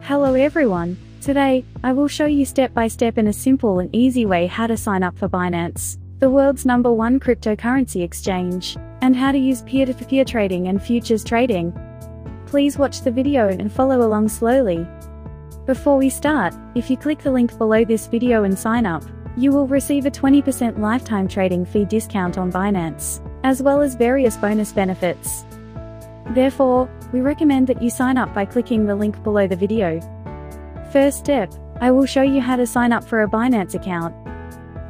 Hello everyone, today, I will show you step by step in a simple and easy way how to sign up for Binance, the world's #1 cryptocurrency exchange, and how to use peer-to-peer trading and futures trading. Please watch the video and follow along slowly. Before we start, if you click the link below this video and sign up, you will receive a 20% lifetime trading fee discount on Binance, as well as various bonus benefits. Therefore, we recommend that you sign up by clicking the link below the video. First step, I will show you how to sign up for a Binance account.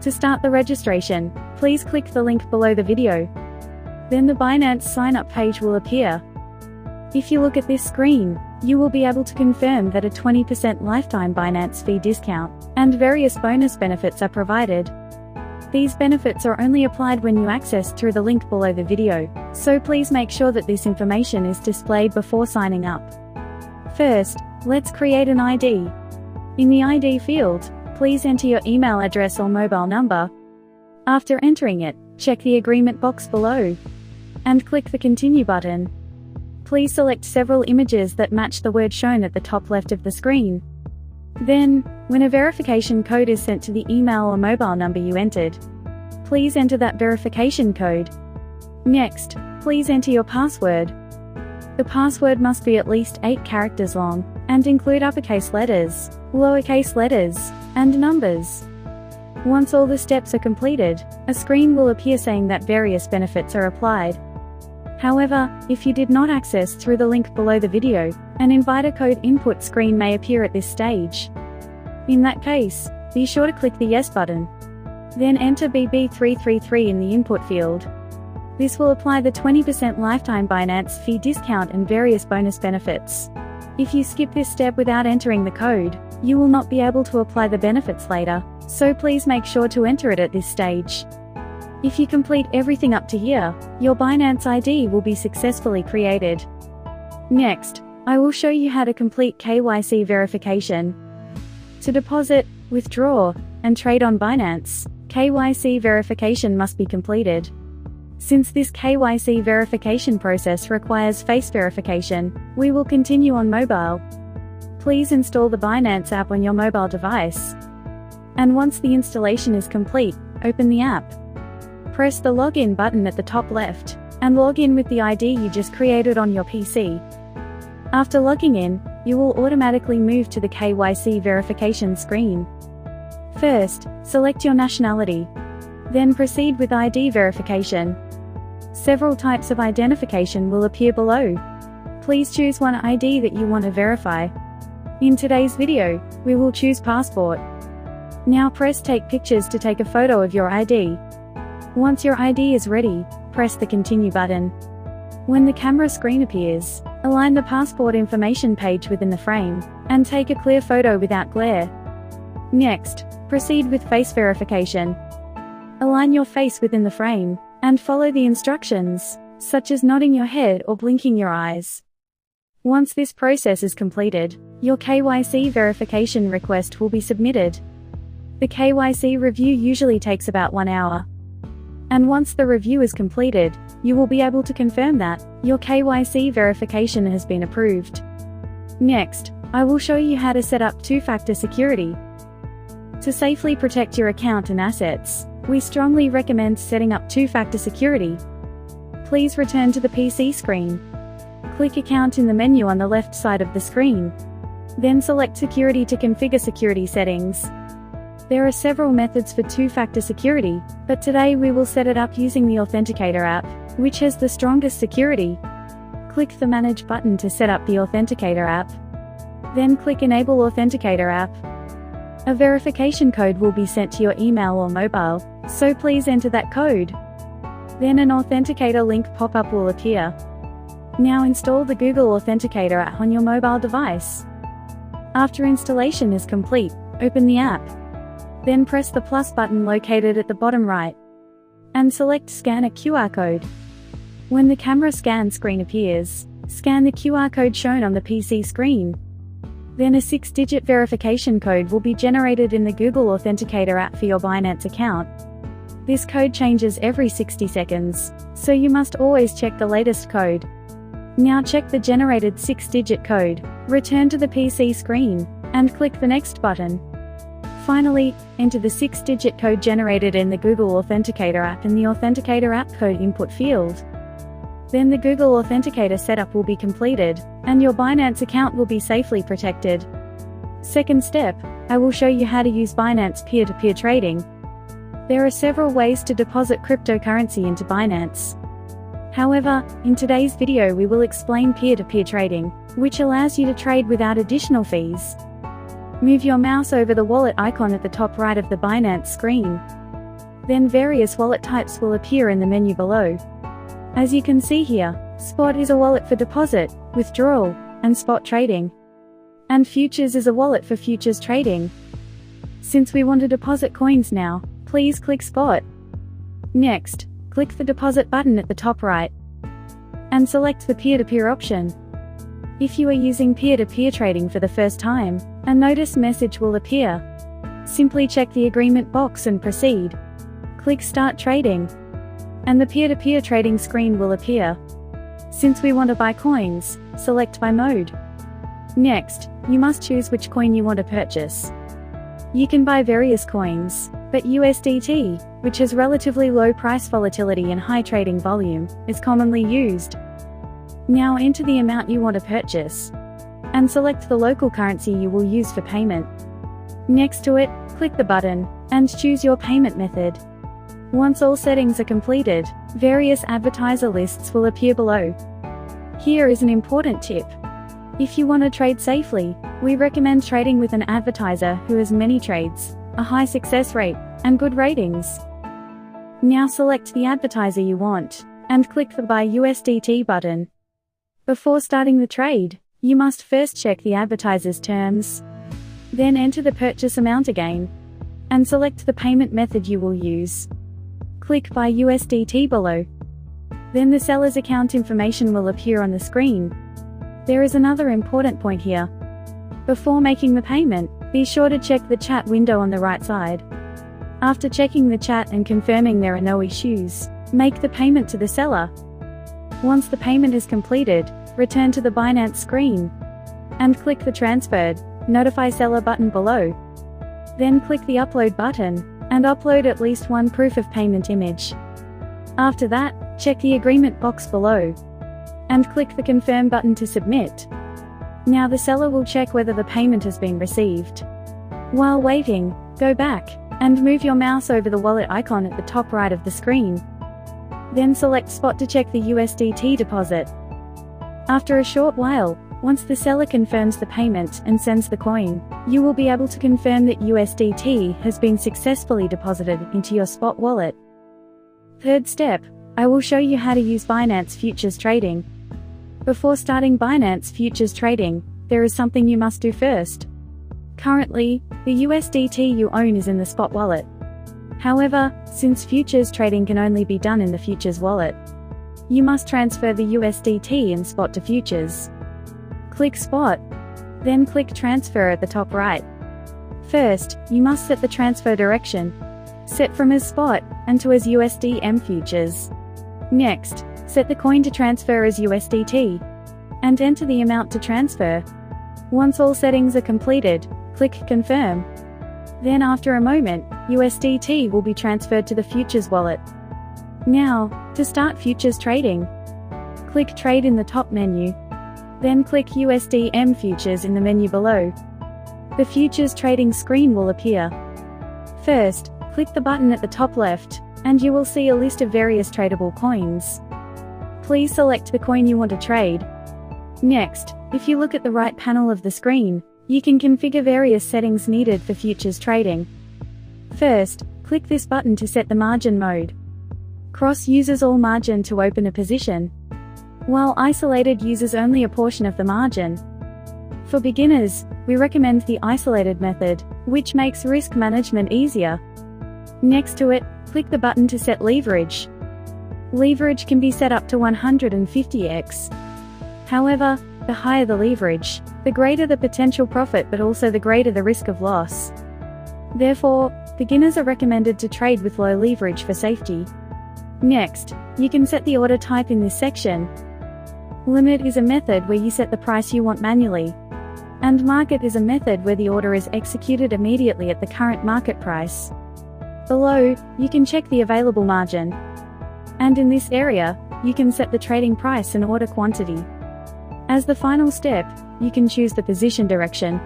To start the registration, please click the link below the video. Then the Binance sign up page will appear. If you look at this screen, you will be able to confirm that a 20% lifetime Binance fee discount and various bonus benefits are provided. These benefits are only applied when you access through the link below the video, so please make sure that this information is displayed before signing up. First, let's create an ID. In the ID field, please enter your email address or mobile number. After entering it, check the agreement box below and click the Continue button. Please select several images that match the word shown at the top left of the screen. Then, when a verification code is sent to the email or mobile number you entered, please enter that verification code. Next, please enter your password. The password must be at least 8 characters long, and include uppercase letters, lowercase letters, and numbers. Once all the steps are completed, a screen will appear saying that various benefits are applied. However, if you did not access through the link below the video, an invite a code input screen may appear at this stage. In that case, be sure to click the Yes button. Then enter BB333 in the input field. This will apply the 20% lifetime Binance fee discount and various bonus benefits. If you skip this step without entering the code, you will not be able to apply the benefits later, so please make sure to enter it at this stage. If you complete everything up to here, your Binance ID will be successfully created. Next, I will show you how to complete KYC verification. To deposit, withdraw, and trade on Binance, KYC verification must be completed. Since this KYC verification process requires face verification, we will continue on mobile. Please install the Binance app on your mobile device. And once the installation is complete, open the app. Press the login button at the top left, and log in with the ID you just created on your PC. After logging in, you will automatically move to the KYC verification screen. First, select your nationality. Then proceed with ID verification. Several types of identification will appear below. Please choose one ID that you want to verify. In today's video, we will choose passport. Now press Take Pictures to take a photo of your ID. Once your ID is ready, press the Continue button. When the camera screen appears, align the passport information page within the frame, and take a clear photo without glare. Next, proceed with face verification. Align your face within the frame, and follow the instructions, such as nodding your head or blinking your eyes. Once this process is completed, your KYC verification request will be submitted. The KYC review usually takes about 1 hour. And once the review is completed, you will be able to confirm that your KYC verification has been approved. Next, I will show you how to set up two-factor security. To safely protect your account and assets, we strongly recommend setting up two-factor security. Please return to the PC screen. Click Account in the menu on the left side of the screen. Then select Security to configure security settings. There are several methods for two-factor security, but today we will set it up using the Authenticator app, which has the strongest security. Click the Manage button to set up the Authenticator app. Then click Enable Authenticator app. A verification code will be sent to your email or mobile, so please enter that code. Then an Authenticator link pop-up will appear. Now install the Google Authenticator app on your mobile device. After installation is complete, open the app. Then press the plus button located at the bottom right, and select Scan a QR code. When the camera scan screen appears, scan the QR code shown on the PC screen. Then a 6-digit verification code will be generated in the Google Authenticator app for your Binance account. This code changes every 60 seconds, so you must always check the latest code. Now check the generated 6-digit code, return to the PC screen, and click the Next button. Finally, enter the 6-digit code generated in the Google Authenticator app in the Authenticator app code input field. Then the Google Authenticator setup will be completed, and your Binance account will be safely protected. Second step, I will show you how to use Binance peer-to-peer trading. There are several ways to deposit cryptocurrency into Binance. However, in today's video we will explain peer-to-peer trading, which allows you to trade without additional fees. Move your mouse over the wallet icon at the top right of the Binance screen. Then various wallet types will appear in the menu below. As you can see here, Spot is a wallet for deposit, withdrawal, and spot trading. And Futures is a wallet for futures trading. Since we want to deposit coins now, please click Spot. Next, click the deposit button at the top right. And select the peer-to-peer option. If you are using peer-to-peer trading for the first time, a notice message will appear. Simply check the agreement box and proceed. Click Start Trading. And the peer-to-peer trading screen will appear. Since we want to buy coins, select Buy Mode. Next, you must choose which coin you want to purchase. You can buy various coins, but USDT, which has relatively low price volatility and high trading volume, is commonly used. Now enter the amount you want to purchase. And select the local currency you will use for payment. Next to it, click the button, and choose your payment method. Once all settings are completed, various advertiser lists will appear below. Here is an important tip. If you want to trade safely, we recommend trading with an advertiser who has many trades, a high success rate, and good ratings. Now select the advertiser you want, and click the Buy USDT button. Before starting the trade, you must first check the advertiser's terms. Then enter the purchase amount again, and select the payment method you will use. Click Buy USDT below. Then the seller's account information will appear on the screen. There is another important point here. Before making the payment, be sure to check the chat window on the right side. After checking the chat and confirming there are no issues, make the payment to the seller. Once the payment is completed, return to the Binance screen, and click the Transferred, Notify Seller button below. Then click the Upload button, and upload at least one proof of payment image. After that, check the agreement box below, and click the Confirm button to submit. Now the seller will check whether the payment has been received. While waiting, go back, and move your mouse over the wallet icon at the top right of the screen. Then select Spot to check the USDT deposit. After a short while, once the seller confirms the payment and sends the coin, you will be able to confirm that USDT has been successfully deposited into your Spot wallet. Third step, I will show you how to use Binance Futures Trading. Before starting Binance Futures Trading, there is something you must do first. Currently, the USDT you own is in the Spot wallet. However, since futures trading can only be done in the Futures wallet, you must transfer the USDT in Spot to Futures. Click Spot, then click Transfer at the top right. First, you must set the transfer direction. Set from as Spot, and to as USDM Futures. Next, set the coin to transfer as USDT, and enter the amount to transfer. Once all settings are completed, click Confirm. Then after a moment, USDT will be transferred to the Futures wallet. Now, to start futures trading, click Trade in the top menu. Then click USDM Futures in the menu below. The Futures trading screen will appear. First, click the button at the top left, and you will see a list of various tradable coins. Please select the coin you want to trade. Next, if you look at the right panel of the screen, you can configure various settings needed for futures trading. First, click this button to set the margin mode. Cross uses all margin to open a position, while isolated uses only a portion of the margin. For beginners, we recommend the isolated method, which makes risk management easier. Next to it, click the button to set leverage. Leverage can be set up to 150x. However, the higher the leverage, the greater the potential profit but also the greater the risk of loss. Therefore, beginners are recommended to trade with low leverage for safety. Next, you can set the order type in this section. Limit is a method where you set the price you want manually. And market is a method where the order is executed immediately at the current market price. Below, you can check the available margin. And in this area, you can set the trading price and order quantity. As the final step, you can choose the position direction.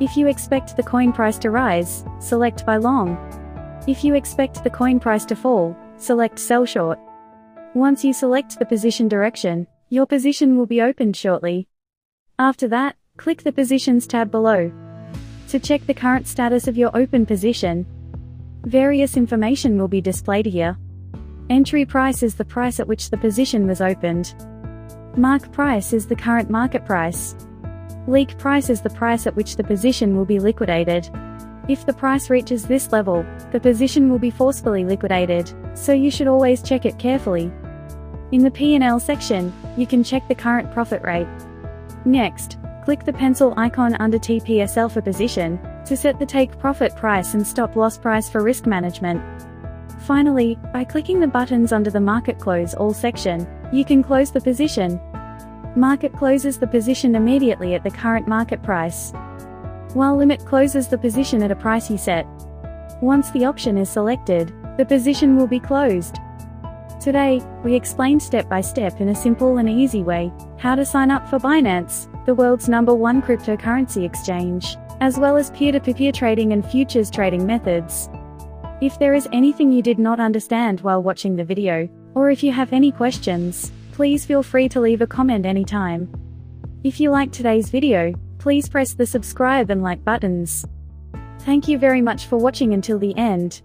If you expect the coin price to rise, select buy long. If you expect the coin price to fall, select sell short. Once you select the position direction, your position will be opened shortly. After that, click the Positions tab below. To check the current status of your open position, various information will be displayed here. Entry price is the price at which the position was opened. Mark price is the current market price. Leak price is the price at which the position will be liquidated. If the price reaches this level, the position will be forcefully liquidated, so you should always check it carefully. In the P&L section, you can check the current profit rate. Next, click the pencil icon under TPSL for position, to set the take profit price and stop loss price for risk management. Finally, by clicking the buttons under the Market Close All section, you can close the position. Market closes the position immediately at the current market price, while Limit closes the position at a price you set. Once the option is selected, the position will be closed. Today, we explained step by step in a simple and easy way, how to sign up for Binance, the world's #1 cryptocurrency exchange, as well as peer-to-peer trading and futures trading methods. If there is anything you did not understand while watching the video, or if you have any questions, please feel free to leave a comment anytime. If you liked today's video, please press the subscribe and like buttons. Thank you very much for watching until the end.